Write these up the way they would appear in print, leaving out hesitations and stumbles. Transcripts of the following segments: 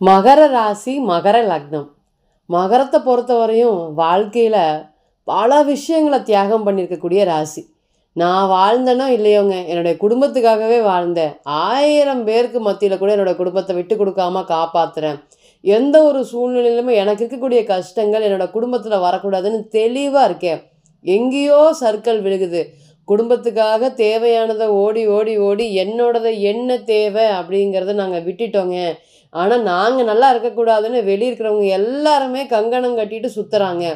மகர ராசி, மகர லக்னம். மகரத்தை பொறுத்தவரையும் வாழ்க்கையில் பல விஷயங்களை தியாகம் பண்ணியிருக்கக்கூடிய ராசி. நான் வாழ்ந்தேனோ இல்லையோங்க, என்னுடைய குடும்பத்துக்காகவே வாழ்ந்தேன். 1000 பேருக்கு மத்தியில் கூட என்னோடய குடும்பத்தை விட்டு கொடுக்காம காப்பாற்றுறேன். எந்த ஒரு சூழ்நிலையிலுமே எனக்கு இருக்கக்கூடிய கஷ்டங்கள் என்னோடய குடும்பத்தில் வரக்கூடாதுன்னு தெளிவாக இருக்கேன். எங்கேயோ சர்க்கிள் விழுகுது. குடும்பத்துக்காக தேவையானதை ஓடி ஓடி ஓடி என்னோடதை என்ன தேவை அப்படிங்கிறத நாங்கள் விட்டுட்டோங்க. ஆனால் நாங்கள் நல்லா இருக்கக்கூடாதுன்னு வெளியே இருக்கிறவங்க எல்லாருமே கங்கணம் கட்டிட்டு சுற்றுறாங்க.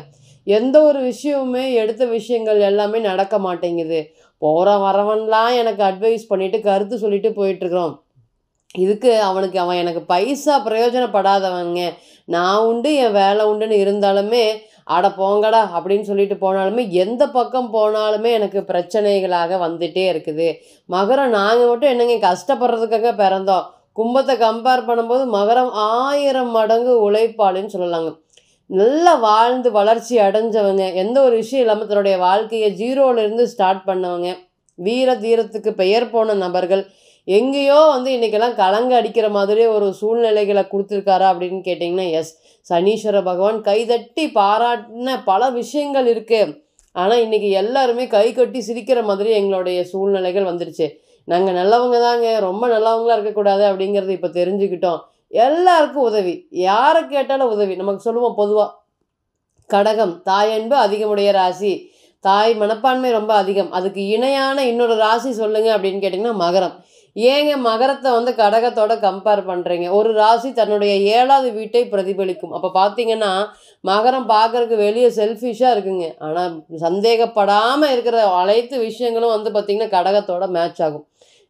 எந்த ஒரு விஷயமுமே எடுத்த விஷயங்கள் எல்லாமே நடக்க மாட்டேங்குது. போகிற வரவன்லாம் எனக்கு அட்வைஸ் பண்ணிவிட்டு கருத்து சொல்லிட்டு போயிட்டுருக்குறோம். இதுக்கு அவன் எனக்கு பைசா பிரயோஜனப்படாதவங்க. நான் உண்டு என் வேலை உண்டுன்னு இருந்தாலுமே அட போங்கடா அப்படின்னு சொல்லிட்டு போனாலுமே எந்த பக்கம் போனாலுமே எனக்கு பிரச்சனைகளாக வந்துட்டே இருக்குது. மகரம் நாங்கள் மட்டும் என்னங்க கஷ்டப்படுறதுக்காக பிறந்தோம். கும்பத்தை கம்பேர் பண்ணும்போது மகரம் 1000 மடங்கு உழைப்பாளின்னு சொல்லலாங்க. நல்லா வாழ்ந்து வளர்ச்சி அடைஞ்சவங்க, எந்த ஒரு விஷயம் இல்லாமல் தன்னுடைய வாழ்க்கையை ஜீரோலேருந்து ஸ்டார்ட் பண்ணவங்க, வீர தீரத்துக்கு பெயர் போன நபர்கள். எங்கேயோ இன்றைக்கெல்லாம் கலங்க அடிக்கிற மாதிரியே ஒரு சூழ்நிலைகளை கொடுத்துருக்காரா அப்படின்னு கேட்டிங்கன்னா எஸ். சனீஸ்வர பகவான் கைதட்டி பாராட்டின பல விஷயங்கள் இருக்குது. ஆனால் இன்றைக்கி எல்லாருமே கை கட்டி சிரிக்கிற மாதிரி எங்களுடைய சூழ்நிலைகள் வந்துடுச்சு. நாங்கள் நல்லவங்க தாங்க, ரொம்ப நல்லவங்களாக இருக்கக்கூடாது அப்படிங்கிறது இப்போ தெரிஞ்சுக்கிட்டோம். எல்லாருக்கும் உதவி, யாரை கேட்டாலும் உதவி. நமக்கு சொல்லுவோம் பொதுவாக, கடகம் தாயன்பு அதிகமுடைய ராசி, தாய் மனப்பான்மை ரொம்ப அதிகம். அதுக்கு இணையான இன்னொரு ராசி சொல்லுங்கள் அப்படின்னு கேட்டிங்கன்னா மகரம். ஏங்க மகரத்தை கடகத்தோட கம்பேர் பண்ணுறீங்க? ஒரு ராசி தன்னுடைய 7வது வீட்டை பிரதிபலிக்கும். அப்போ பார்த்தீங்கன்னா மகரம் பார்க்குறதுக்கு வெளியே செல்ஃபிஷாக இருக்குங்க. ஆனால் சந்தேகப்படாமல் இருக்கிற அனைத்து விஷயங்களும் பார்த்திங்கன்னா கடகத்தோட மேட்ச் ஆகும்.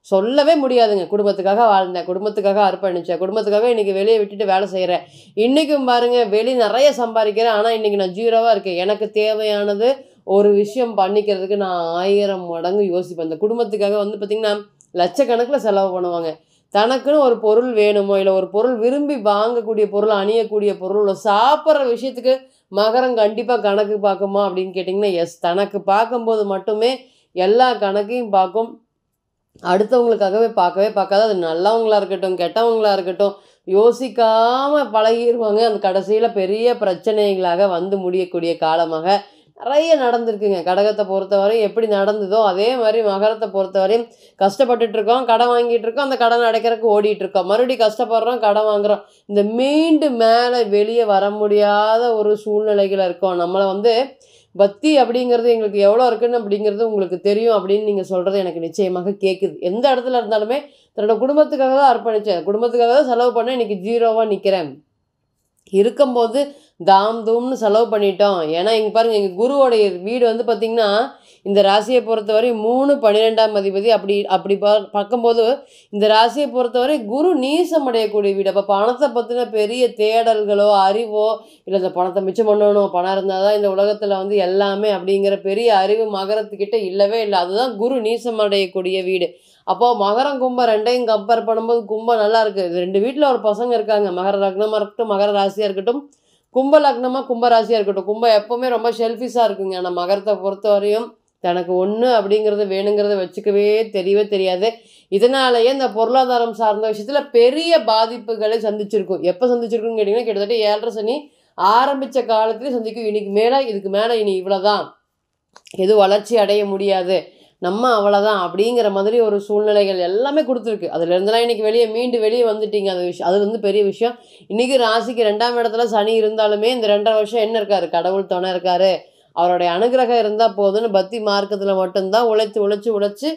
சொல்லவே முடியாதுங்க. குடும்பத்துக்காக வாழ்ந்தேன், குடும்பத்துக்காக அர்ப்பணித்தேன், குடும்பத்துக்காக இன்றைக்கி வெளியே விட்டுட்டு வேலை செய்கிறேன். இன்றைக்கும் பாருங்கள், வெளியே நிறைய சம்பாதிக்கிறேன், ஆனால் இன்றைக்கி நான் ஜீரோவாக இருக்கேன். எனக்கு தேவையானது ஒரு விஷயம் பண்ணிக்கிறதுக்கு நான் 1000 மடங்கு யோசிப்பேன். இந்த குடும்பத்துக்காக பார்த்திங்கன்னா லட்சக்கணக்கில் செலவு பண்ணுவாங்க. தனக்குன்னு ஒரு பொருள் வேணுமோ, இல்லை ஒரு பொருள் விரும்பி வாங்கக்கூடிய பொருள், அணியக்கூடிய பொருள், சாப்பிட்ற விஷயத்துக்கு மகரம் கண்டிப்பாக கணக்கு பார்க்குமா அப்படின்னு கேட்டிங்கன்னா எஸ். தனக்கு பார்க்கும்போது மட்டுமே எல்லா கணக்கையும் பார்க்கும். அடுத்தவங்களுக்காகவே பார்க்கவே பார்க்காது. அது நல்லவங்களாக இருக்கட்டும் கெட்டவங்களாக இருக்கட்டும் யோசிக்காமல் பழகிடுவாங்க. அந்த கடைசியில் பெரிய பிரச்சனைகளாக முடியக்கூடிய காலமாக நிறைய நடந்திருக்குங்க. கடகத்தை பொறுத்தவரையும் எப்படி நடந்ததோ அதே மாதிரி மகரத்தை பொறுத்தவரையும் கஷ்டப்பட்டுட்ருக்கோம், கடன் வாங்கிட்டு இருக்கோம், அந்த கடன் அடைக்கிறதுக்கு ஓடிட்டுருக்கோம், மறுபடியும் கஷ்டப்படுறோம், கடன் வாங்குகிறோம். இந்த மீண்டும் மேலே வெளியே வர முடியாத ஒரு சூழ்நிலைகள் இருக்கோம். நம்மளை பக்தி அப்படிங்கிறது எங்களுக்கு எவ்வளோ இருக்குன்னு அப்படிங்கிறது உங்களுக்கு தெரியும் அப்படின்னு நீங்கள் சொல்கிறது எனக்கு நிச்சயமாக கேட்குது. எந்த இடத்துல இருந்தாலுமே தன்னோட குடும்பத்துக்காக தான் அர்ப்பணித்தேன், குடும்பத்துக்காக தான் செலவு பண்ணேன், இன்றைக்கி ஜீரோவாக நிற்கிறேன். இருக்கும்போது தாம் தூம்னு செலவு பண்ணிட்டோம். ஏன்னா இங்கே பாருங்கள், எங்கள் குருவோடைய வீடு பார்த்திங்கன்னா இந்த ராசியை பொறுத்தவரை 3 12ஆம் அதிபதி. அப்படி பார்க்கும்போது இந்த ராசியை பொறுத்தவரை குரு நீசம் அடையக்கூடிய வீடு. அப்போ பணத்தை பற்றின பெரிய தேடல்களோ அறிவோ, இல்லை இந்த பணத்தை மிச்சம் பண்ணணும், பணம் இருந்தால் தான் இந்த உலகத்தில் எல்லாமே அப்படிங்கிற பெரிய அறிவு மகரத்துக்கிட்ட இல்லவே இல்லை. அதுதான் குரு நீசம் அடையக்கூடிய வீடு. அப்போது மகரம் கும்பம் ரெண்டையும் கம்பேர் பண்ணும்போது கும்பம் நல்லா இருக்குது. இது 2 வீட்டில் ஒரு பசங்க இருக்காங்க. மகர லக்னமாக இருக்கட்டும், மகர ராசியாக இருக்கட்டும், கும்ப லக்னமாக கும்ப ராசியாக இருக்கட்டும். கும்பம் எப்போவுமே ரொம்ப செல்ஃபிஷாக இருக்குங்க. ஆனால் மகரத்தை பொறுத்தவரையும் தனக்கு ஒன்று அப்படிங்கிறது வேணுங்கிறத வச்சுக்கவே தெரியவே தெரியாது. இதனாலேயே இந்த பொருளாதாரம் சார்ந்த விஷயத்தில் பெரிய பாதிப்புகளை சந்திச்சிருக்கும். எப்போ சந்திச்சிருக்குன்னு கேட்டிங்கன்னா கிட்டத்தட்ட 7.5 சனி ஆரம்பித்த காலத்துலேயும் சந்திக்கும். இதுக்கு மேலே இனி இவ்வளோதான், எதுவும் வளர்ச்சி அடைய முடியாது, நம்ம அவ்வளோதான் அப்படிங்கிற மாதிரி ஒரு சூழ்நிலைகள் எல்லாமே கொடுத்துருக்கு. அதுலேருந்துலாம் இன்றைக்கி மீண்டு வெளியே வந்துட்டீங்க. அந்த விஷயம் அது பெரிய விஷயம். இன்றைக்கி ராசிக்கு 2ஆம் இடத்துல சனி இருந்தாலுமே இந்த 2.5 வருஷம் என்ன இருக்கார், கடவுள் துணை இருக்கார், அவருடைய அனுகிரகம் இருந்தால் போதுன்னு பக்தி மார்க்கத்தில் மட்டும்தான் உழைச்சி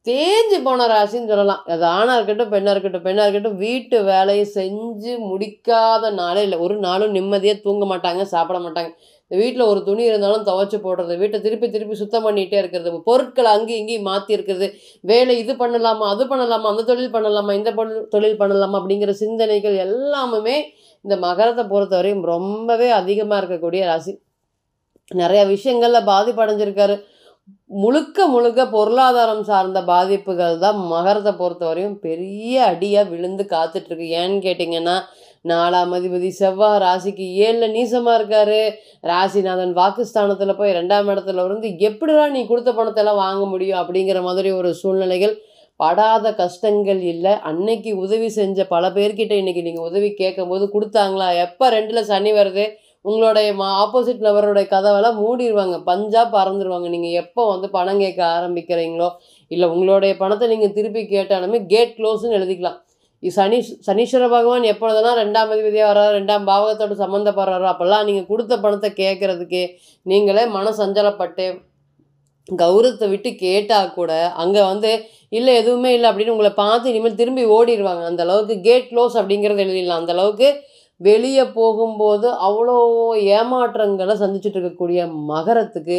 தேஞ்சு போன ராசின்னு சொல்லலாம். அது ஆணாக இருக்கட்டும் பெண்ணாக இருக்கட்டும் வீட்டு வேலையை செஞ்சு முடிக்காத நாளே இல்லை. ஒரு நாளும் நிம்மதியாக தூங்க மாட்டாங்க, சாப்பிட மாட்டாங்க. இந்த வீட்டில் ஒரு துணி இருந்தாலும் துவைச்சி போடுறது, வீட்டை திருப்பி சுத்தம் பண்ணிகிட்டே இருக்கிறது, பொருட்களை அங்கேயும் இங்கேயும் மாற்றி இருக்கிறது, வேலை இது பண்ணலாமா அது பண்ணலாமா, அந்த தொழில் பண்ணலாமா இந்த தொழில் பண்ணலாமா அப்படிங்கிற சிந்தனைகள் எல்லாமே இந்த மகரத்தை பொறுத்தவரையும் ரொம்பவே அதிகமாக இருக்கக்கூடிய ராசி. நிறைய விஷயங்களில் பாதிப்படைஞ்சிருக்காரு. முழுக்க பொருளாதாரம் சார்ந்த பாதிப்புகள் தான் மகரத்தை பொறுத்தவரையும் பெரிய அடியாக விழுந்து காத்துட்ருக்கு. ஏன்னு கேட்டிங்கன்னா 4ஆம் அதிபதி செவ்வாய் ராசிக்கு 7ல் நீசமாக இருக்கார். ராசிநாதன் வாக்குஸ்தானத்தில் போய் 2ஆம் இடத்துல எப்படிடா நீ கொடுத்த பணத்தெல்லாம் வாங்க முடியும் அப்படிங்கிற மாதிரி ஒரு சூழ்நிலைகள் படாத கஷ்டங்கள் இல்லை. அன்னைக்கு உதவி செஞ்ச பல பேர்கிட்ட இன்றைக்கி நீங்கள் உதவி கேட்கும்போது கொடுத்தாங்களா? எப்போ 2ல் சனி வருது உங்களுடைய ஆப்போசிட் நபருடைய கதவெல்லாம் மூடிடுவாங்க, பஞ்சா பறந்துடுவாங்க. நீங்கள் எப்போ வந்து பணம் கேட்க ஆரம்பிக்கிறீங்களோ இல்லை உங்களுடைய பணத்தை நீங்கள் திருப்பி கேட்டாலுமே கேட் க்ளோஸ்ன்னு எழுதிக்கலாம். சனீஸ்வர பகவான் எப்பொழுதெல்லாம் 2ஆம் அதிபதியாக வர்றாரோ 2ஆம் பாவகத்தோடு சம்மந்தப்படுறாரோ அப்போல்லாம் நீங்கள் கொடுத்த பணத்தை கேட்குறதுக்கு நீங்களே மன சஞ்சலப்பட்டு கௌரவத்தை விட்டு கேட்டால் கூட அங்கே வந்து இல்லை எதுவுமே இல்லை அப்படின்னு உங்களை பார்த்து இனிமேல் திரும்பி ஓடிடுவாங்க. அந்த அளவுக்கு கேட் க்ளோஸ் அப்படிங்கிறது எழுதிடலாம். அந்த அளவுக்கு வெளியே போகும்போது அவ்வளோ ஏமாற்றங்களை சந்திச்சுட்டு இருக்கக்கூடிய மகரத்துக்கு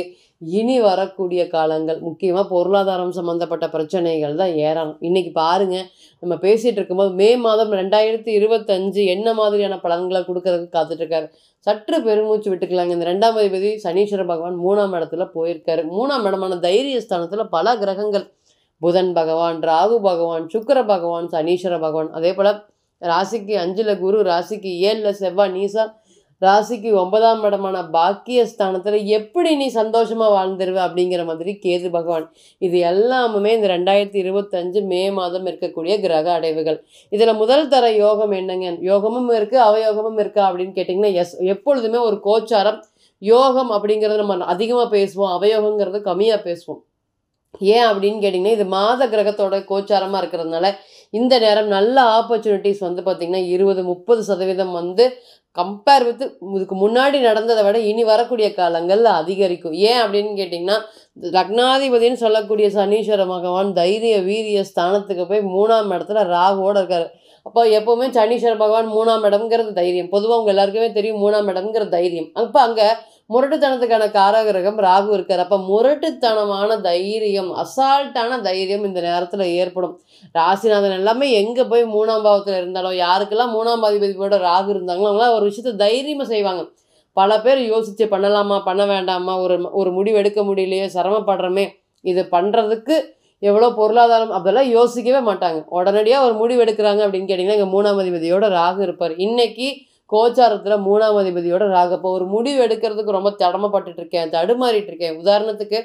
இனி வரக்கூடிய காலங்கள் முக்கியமாக பொருளாதாரம் சம்மந்தப்பட்ட பிரச்சனைகள் தான் ஏறணும். இன்றைக்கி பாருங்கள், நம்ம பேசிகிட்டு இருக்கும்போது மே மாதம் 2025 என்ன மாதிரியான பலன்களை கொடுக்கறதுக்கு காத்துட்ருக்காரு. சற்று பெருமூச்சு விட்டுக்கலாங்க. இந்த 2ஆம் அதிபதி சனீஸ்வர பகவான் 3ஆம் இடத்துல போயிருக்காரு. 3ஆம் இடமான தைரியஸ்தானத்தில் பல கிரகங்கள், புதன் பகவான், ராகு பகவான், சுக்கிர பகவான், சனீஸ்வர பகவான், அதே போல் ராசிக்கு 5ல் குரு, ராசிக்கு 7ல் செவ்வாய் நீசா, ராசிக்கு 9ஆம் இடமான பாக்கியஸ்தானத்தில் எப்படி நீ சந்தோஷமாக வாழ்ந்துருவ அப்படிங்கிற மாதிரி கேது பகவான். இது எல்லாமே இந்த 2025 மே மாதம் இருக்கக்கூடிய கிரக அடைவுகள். இதில் முதல் தர யோகம் என்னங்க? யோகமும் இருக்குது அவயோகமும் இருக்கா அப்படின்னு கேட்டிங்கன்னா எஸ். எப்பொழுதுமே ஒரு கோச்சாரம் யோகம் அப்படிங்கிறது நம்ம அதிகமாக பேசுவோம், அவயோகங்கிறது கம்மியாக பேசுவோம். ஏன் அப்படின்னு கேட்டிங்கன்னா இது மாத கிரகத்தோட கோச்சாரமாக இருக்கிறதுனால இந்த நேரம் நல்ல ஆப்பர்ச்சுனிட்டிஸ் வந்து பார்த்திங்கன்னா 20-30% வந்து கம்பேர் வித் இதுக்கு முன்னாடி நடந்ததை விட இனி வரக்கூடிய காலங்களில் அதிகரிக்கும். ஏன் அப்படின்னு கேட்டிங்கன்னா லக்னாதிபதினு சொல்லக்கூடிய சனீஸ்வர பகவான் தைரிய வீரிய ஸ்தானத்துக்கு போய் 3ஆம் இடத்துல ராகுவோடு இருக்கார். அப்போ எப்போவுமே சனீஸ்வர பகவான் 3ஆம் இடம்ங்கிறது தைரியம். பொதுவாக உங்கள் எல்லாருக்குமே தெரியும் 3ஆம் இடம்ங்கிற தைரியம். அப்போ அங்கே முரட்டுத்தனத்துக்கான காரகிரகம் ராகு இருக்கார். அப்போ முரட்டுத்தனமான தைரியம், அசால்ட்டான தைரியம் இந்த நேரத்தில் ஏற்படும். ராசிநாதன் எல்லாமே எங்கே போய் 3ஆம் பாவத்தில் இருந்தாலும் யாருக்கெல்லாம் 3ஆம் அதிபதியோட ராகு இருந்தாங்களோ அவங்களாம் ஒரு விஷயத்தை தைரியமாக செய்வாங்க. பல பேர் யோசித்து பண்ணலாமா பண்ண வேண்டாமா, ஒரு முடிவு எடுக்க முடியலையே, சிரமப்படுறோமே, இது பண்ணுறதுக்கு எவ்வளோ பொருளாதாரம் அதெல்லாம் யோசிக்கவே மாட்டாங்க. உடனடியாக ஒரு முடிவு எடுக்கிறாங்க அப்படின்னு கேட்டிங்கன்னா இங்கே 3ஆம் அதிபதியோட ராகு இருப்பார். இன்றைக்கி கோச்சாரத்தில் 3ஆம் அதிபதியோட ராகு. அப்போ ஒரு முடிவு எடுக்கிறதுக்கு ரொம்ப தடமாறிட்டு இருக்கேன். உதாரணத்துக்கு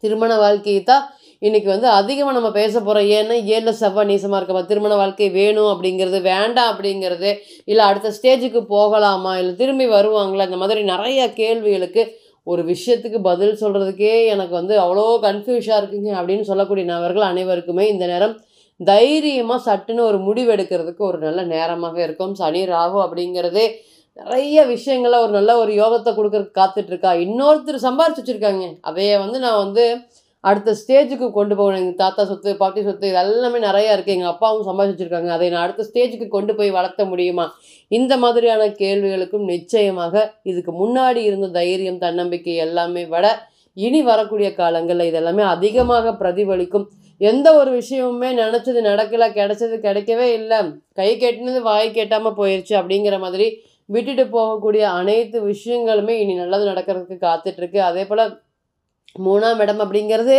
திருமண வாழ்க்கையை தான் இன்றைக்கி வந்து அதிகமாக நம்ம பேச போகிறோம். ஏன்னா 7ல் செவ்வாய் நீசமாக இருக்கப்போ திருமண வாழ்க்கை வேணும் அப்படிங்கிறது, வேண்டாம் அப்படிங்கிறது, இல்லை அடுத்த ஸ்டேஜுக்கு போகலாமா, இல்லை திரும்பி வருவாங்களா, இந்த மாதிரி நிறைய கேள்விகளுக்கு ஒரு விஷயத்துக்கு பதில் சொல்கிறதுக்கே எனக்கு வந்து அவ்வளோ கன்ஃபியூஷாக இருக்குங்க அப்படின்னு சொல்லக்கூடிய நபர்கள் அனைவருக்குமே இந்த நேரம் தைரியமாக சட்டுன்னு ஒரு முடிவு எடுக்கிறதுக்கு ஒரு நல்ல நேரமாக இருக்கும். சனி ராகு அப்படிங்கிறதே நிறைய விஷயங்களை ஒரு நல்ல ஒரு யோகத்தை கொடுக்கறதுக்கு காத்துட்ருக்கா. இன்னொருத்தர் சம்பாரிச்சு வச்சுருக்காங்க, அதையை வந்து நான் வந்து அடுத்த ஸ்டேஜுக்கு கொண்டு போகணும். எங்கள் தாத்தா சொத்து, பாட்டி சொத்து இது எல்லாமே நிறையா இருக்குது, எங்கள் அப்பாவும் சம்பாதிச்சு வச்சுருக்காங்க, அதை நான் அடுத்த ஸ்டேஜுக்கு கொண்டு போய் வளர்த்த முடியுமா, இந்த மாதிரியான கேள்விகளுக்கும் நிச்சயமாக இதுக்கு முன்னாடி இருந்த தைரியம், தன்னம்பிக்கை எல்லாமே விட இனி வரக்கூடிய காலங்களில் இதெல்லாமே அதிகமாக பிரதிபலிக்கும். எந்த ஒரு விஷயமுமே நினச்சது நடக்கலை, கிடைச்சது கிடைக்கவே இல்லை, கை கெட்டினது வாய் கேட்டாமல் போயிடுச்சு அப்படிங்கிற மாதிரி விட்டுட்டு போகக்கூடிய அனைத்து விஷயங்களுமே இனி நல்லது நடக்கிறதுக்கு காத்துட்ருக்கு. அதே போல் 3ஆம் இடம் அப்படிங்கிறது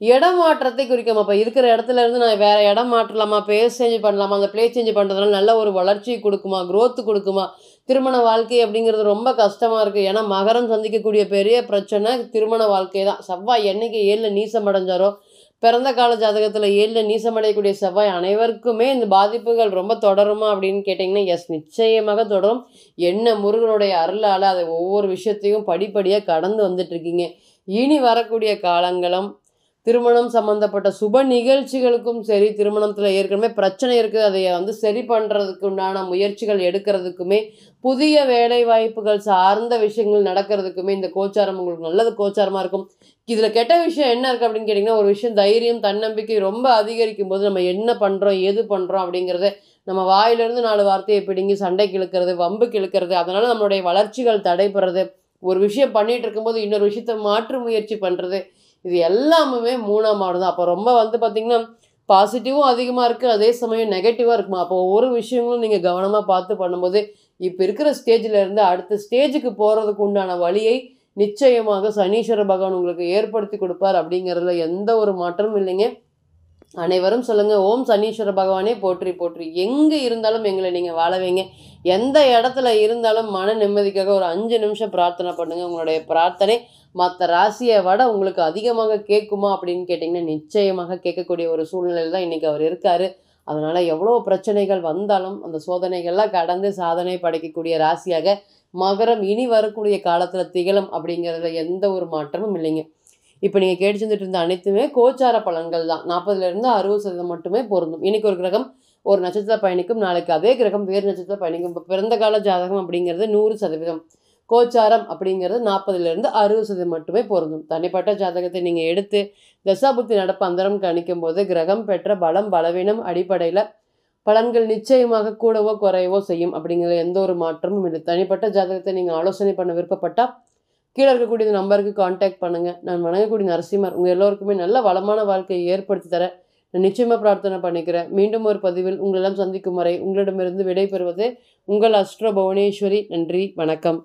இடம் மாற்றத்தை குறிக்கும். அப்போ இருக்கிற இடத்துல இருந்து நான் வேறு இடம் மாற்றலாமா, பிளேஸ் சேஞ்ச் பண்ணலாமா, அந்த பிளேஸ் சேஞ்ச் பண்ணுறதுனால நல்ல ஒரு வளர்ச்சி கொடுக்குமா, க்ரோத்து கொடுக்குமா. திருமண வாழ்க்கை அப்படிங்கிறது ரொம்ப கஷ்டமாக இருக்குது. ஏன்னா மகரம் சந்திக்கக்கூடிய பெரிய பிரச்சனை திருமண வாழ்க்கை தான். செவ்வாய் என்னைக்கு 7ல் நீசம் அடைஞ்சாரோ, பிறந்த கால ஜாதகத்தில் 7ல் நீசமடையக்கூடிய செவ்வாய் அனைவருக்குமே இந்த பாதிப்புகள் ரொம்ப தொடருமா அப்படின்னு கேட்டிங்கன்னா எஸ், நிச்சயமாக தொடரும். என்ன முருகனுடைய அருளால் அதை ஒவ்வொரு விஷயத்தையும் படிப்படியாக கடந்து வந்துட்டுருக்கீங்க. இனி வரக்கூடிய காலங்களும் திருமணம் சம்மந்தப்பட்ட சுப நிகழ்ச்சிகளுக்கும் சரி, திருமணத்தில் ஏற்கனவே பிரச்சனை இருக்குது அதை வந்து சரி பண்ணுறதுக்கு உண்டான முயற்சிகள் எடுக்கிறதுக்குமே, புதிய வேலை வாய்ப்புகள் சார்ந்த விஷயங்கள் நடக்கிறதுக்குமே இந்த கோச்சாரம் உங்களுக்கு நல்லது கோச்சாரமாக இருக்கும். இதில் கெட்ட விஷயம் என்ன இருக்குது அப்படின்னு கேட்டிங்கன்னா, ஒரு விஷயம் தைரியம் தன்னம்பிக்கை ரொம்ப அதிகரிக்கும் போது நம்ம என்ன பண்ணுறோம் எது பண்ணுறோம் அப்படிங்கிறத நம்ம வாயிலிருந்து 4 வார்த்தையை பிடிங்கி சண்டைக்கு இழுக்கிறது, வம்புக்கு இழுக்கிறது, அதனால் நம்மளுடைய வளர்ச்சிகள் தடைப்படுறது, ஒரு விஷயம் பண்ணிகிட்டு இருக்கும்போது இன்னொரு விஷயத்தை மாற்று முயற்சி பண்ணுறது, இது எல்லாமே 3ஆம் ஆடு தான். அப்போ ரொம்ப வந்து பார்த்திங்கன்னா பாசிட்டிவும் அதிகமாக இருக்குது, அதே சமயம் நெகட்டிவாக இருக்குமா. அப்போ ஒவ்வொரு விஷயங்களும் நீங்கள் கவனமாக பார்த்து பண்ணும்போது இப்போ இருக்கிற ஸ்டேஜில் இருந்து அடுத்த ஸ்டேஜுக்கு போகிறதுக்கு உண்டான வழியை நிச்சயமாக சனீஸ்வர பகவான் உங்களுக்கு ஏற்படுத்தி கொடுப்பார் அப்படிங்கிறதுல எந்த ஒரு மாற்றமும் இல்லைங்க. அனைவரும் சொல்லுங்கள், ஓம் சனீஸ்வர பகவானே போற்றி போற்றி. எங்கே இருந்தாலும் எங்களை நீங்கள் வாழ வைங்க. எந்த இடத்துல இருந்தாலும் மன நிம்மதிக்காக ஒரு 5 நிமிஷம் பிரார்த்தனை பண்ணுங்கள். உங்களுடைய பிரார்த்தனை மற்ற ராசியை விட உங்களுக்கு அதிகமாக கேட்குமா அப்படின்னு கேட்டிங்கன்னா நிச்சயமாக கேட்கக்கூடிய ஒரு சூழ்நிலையில் தான் இன்றைக்கி அவர் இருக்கார். அதனால் எவ்வளோ பிரச்சனைகள் வந்தாலும் அந்த சோதனைகள்லாம் கடந்து சாதனை படைக்கக்கூடிய ராசியாக மகரம் இனி வரக்கூடிய காலத்தில் திகழும் அப்படிங்கிறதுல எந்த ஒரு மாற்றமும் இல்லைங்க. இப்போ நீங்கள் கேட்டு செஞ்சுட்டு இருந்த அனைத்துமே கோச்சார பலன்கள் தான். 40% 60% மட்டுமே பொருந்தும். இன்றைக்கி ஒரு கிரகம் ஒரு நட்சத்திரத்தில் பயணிக்கும், நாளைக்கு அதே கிரகம் வேறு நட்சத்திரத்தில் பயணிக்கும். இப்போ பிறந்த கால ஜாதகம் அப்படிங்கிறது 100%, கோச்சாரம் அப்படிங்கிறது 40% 60% மட்டுமே பொருந்தும். தனிப்பட்ட ஜாதகத்தை நீங்கள் எடுத்து தசாபுத்தி நடப்பு அந்தரம் கணிக்கும் போது கிரகம் பெற்ற பலம் பலவீனம் அடிப்படையில் பலன்கள் நிச்சயமாக கூடவோ குறையவோ செய்யும். அப்படிங்கிற எந்த ஒரு மாற்றமும் இல்லை. தனிப்பட்ட ஜாதகத்தை நீங்கள் ஆலோசனை பண்ண விருப்பப்பட்டால் கீழே இருக்கக்கூடிய நம்பருக்கு கான்டாக்ட் பண்ணுங்கள். நான் வணங்கக்கூடிய நரசிம்மர் உங்கள் எல்லோருக்குமே நல்ல வளமான வாழ்க்கையை ஏற்படுத்தி தர நான் நிச்சயமாக பிரார்த்தனை பண்ணிக்கிறேன். மீண்டும் ஒரு பதிவில் உங்களெல்லாம் சந்திக்கும் வரை உங்களிடமிருந்து விடைபெறுவது உங்கள் அஸ்ட்ரோ புவனேஸ்வரி. நன்றி, வணக்கம்.